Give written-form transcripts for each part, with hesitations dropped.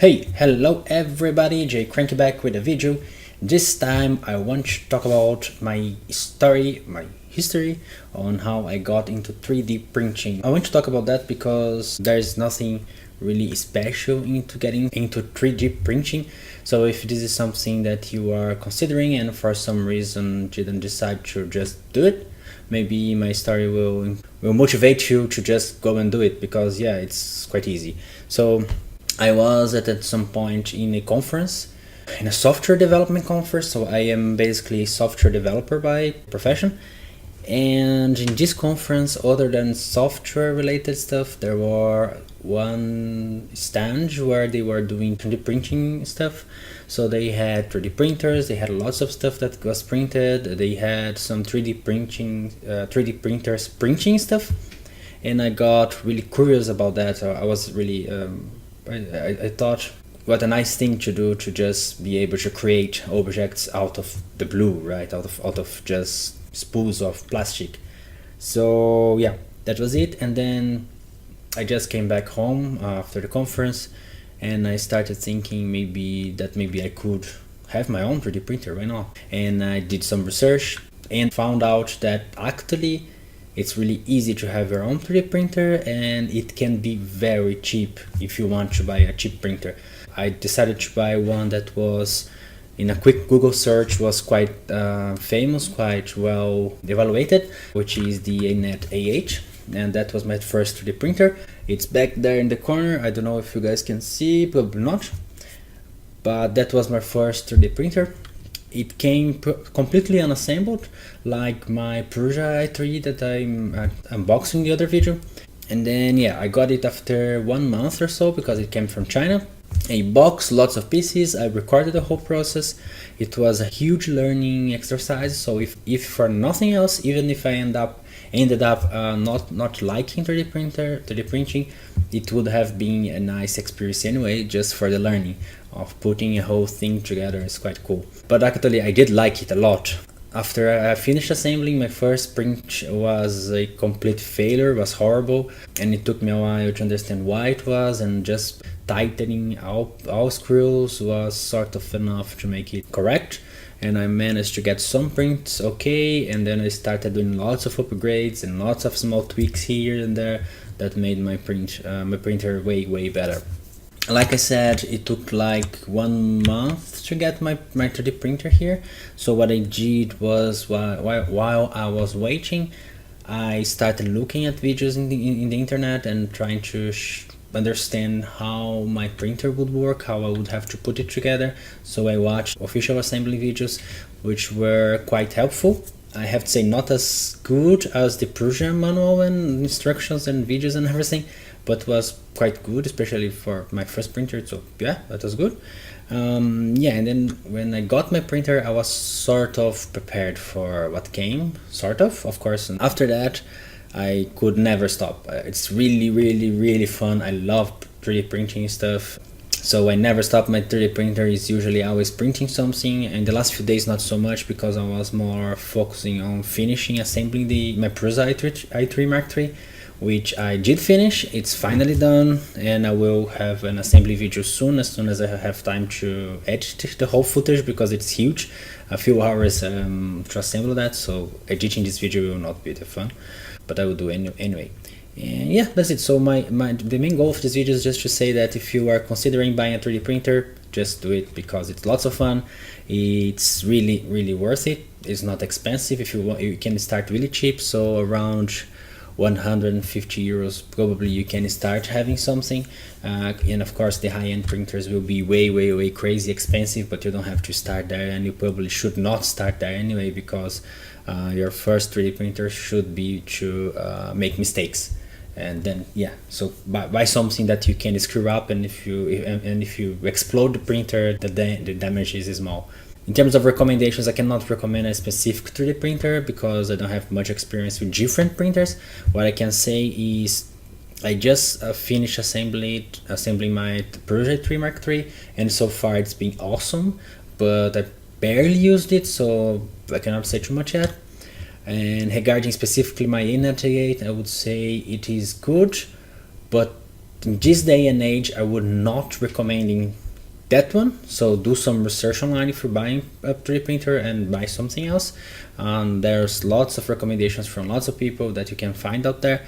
Hey, hello everybody, JCranky back with a video. This time I want to talk about my history on how I got into 3D printing. I want to talk about that because there's nothing really special into getting into 3D printing. So if this is something that you are considering and for some reason didn't decide to just do it, maybe my story will motivate you to just go and do it, because yeah, it's quite easy. So I was at some point in a conference, in a software development conference. So I am basically a software developer by profession. And in this conference, other than software related stuff, there were one stand where they were doing 3D printing stuff. So they had 3D printers, they had lots of stuff that was printed, they had some 3D printers printing stuff. And I got really curious about that. So I was really I thought what a nice thing to do, to just be able to create objects out of the blue, right? Out of just spools of plastic. So yeah, that was it. And then I just came back home after the conference, and I started thinking maybe I could have my own 3D printer, why not? And I did some research and found out that actually it's really easy to have your own 3D printer, and it can be very cheap if you want to buy a cheap printer. I decided to buy one that was, in a quick Google search, was quite famous, quite well evaluated, which is the ANET AH, and that was my first 3D printer. It's back there in the corner. I don't know if you guys can see, probably not, but that was my first 3D printer. It came completely unassembled, like my Prusa i3 that I'm unboxing the other video. And then yeah, I got it after 1 month or so, because it came from China. A box, lots of pieces. I recorded the whole process. It was a huge learning exercise. So if for nothing else, even if I ended up not liking 3D printing, it would have been a nice experience anyway, just for the learning of putting a whole thing together. Is quite cool. But actually I did like it a lot. After I finished assembling, my first print was a complete failure, was horrible, and it took me a while to understand why it was, and just tightening all screws was sort of enough to make it correct. And I managed to get some prints okay, and then I started doing lots of upgrades and lots of small tweaks here and there that made my printer way better. Like I said, it took like 1 month to get my 3D printer here. So what I did was, while I was waiting, I started looking at videos in the internet and trying to understand how my printer would work, how I would have to put it together. So I watched official assembly videos, which were quite helpful. I have to say, not as good as the Prusa manual and instructions and videos and everything, but was quite good, especially for my first printer. So yeah, that was good. Yeah, and then when I got my printer, I was sort of prepared for what came, of course. And after that, I could never stop. It's really fun. I love 3D printing stuff. So I never stop. My 3D printer is usually always printing something. In the last few days, not so much, because I was more focusing on assembling my Prusa i3 Mark III, which I did finish. It's finally done, and I will have an assembly video soon as I have time to edit the whole footage, because it's huge. A few hours to assemble that, so editing this video will not be the fun, but I will do anyway. And yeah, that's it. So the main goal of this video is just to say that if you are considering buying a 3D printer, just do it, because it's lots of fun. It's really worth it. It's not expensive. If you want, you can start really cheap, so around 150 euros probably you can start having something. And of course the high-end printers will be way crazy expensive, but you don't have to start there, and you probably should not start there anyway, because your first 3D printer should be to make mistakes. And then yeah, so buy something that you can screw up, and if you explode the printer, the damage is small. In terms of recommendations, I cannot recommend a specific 3D printer because I don't have much experience with different printers. What I can say is I just finished assembling my Prusa i3 Mark III, and so far it's been awesome, but I barely used it, so I cannot say too much yet. And regarding specifically my ANET AH, I would say it is good, but in this day and age I would not recommending that one. So do some research online if you're buying a 3D printer and buy something else. There's lots of recommendations from lots of people that you can find out there.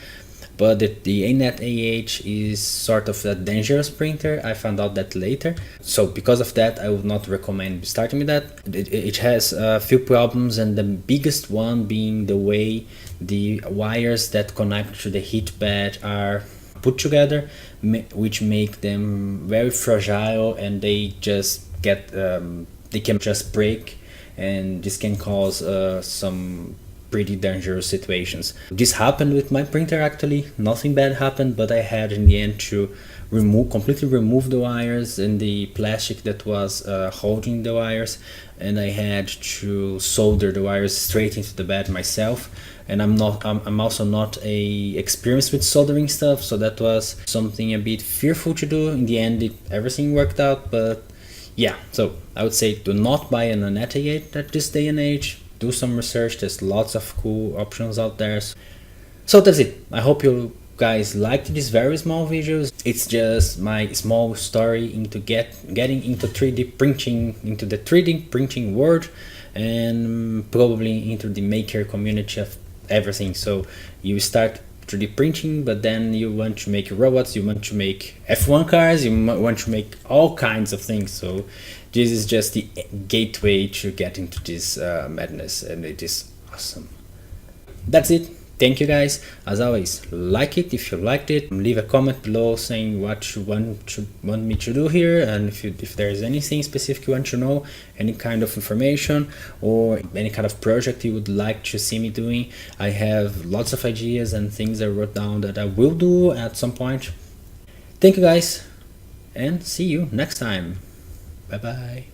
But the ANET AH is sort of a dangerous printer. I found out that later. So because of that, I would not recommend starting with that. It has a few problems, and the biggest one being the way the wires that connect to the heat bed are put together, which make them very fragile, and they just get they can just break, and this can cause some pretty dangerous situations. This happened with my printer actually. Nothing bad happened, but I had in the end to completely remove the wires and the plastic that was holding the wires, and I had to solder the wires straight into the bed myself. And I'm also not experienced with soldering stuff, so that was something a bit fearful to do. In the end, everything worked out, but yeah. So I would say do not buy an ANET AH at this day and age. Do some research. There's lots of cool options out there. So that's it. I hope you guys liked these very small videos. It's just my small story into getting into 3D printing, into the 3D printing world, and probably into the maker community of everything. So you start 3D printing, but then you want to make robots, you want to make F1 cars, you want to make all kinds of things. So this is just the gateway to get into this madness, and it is awesome. That's it. Thank you guys. As always, like it if you liked it. Leave a comment below saying what you want me to do here, and if there is anything specific you want to know, any kind of information or any kind of project you would like to see me doing. I have lots of ideas and things I wrote down that I will do at some point. Thank you guys, and see you next time. Bye bye.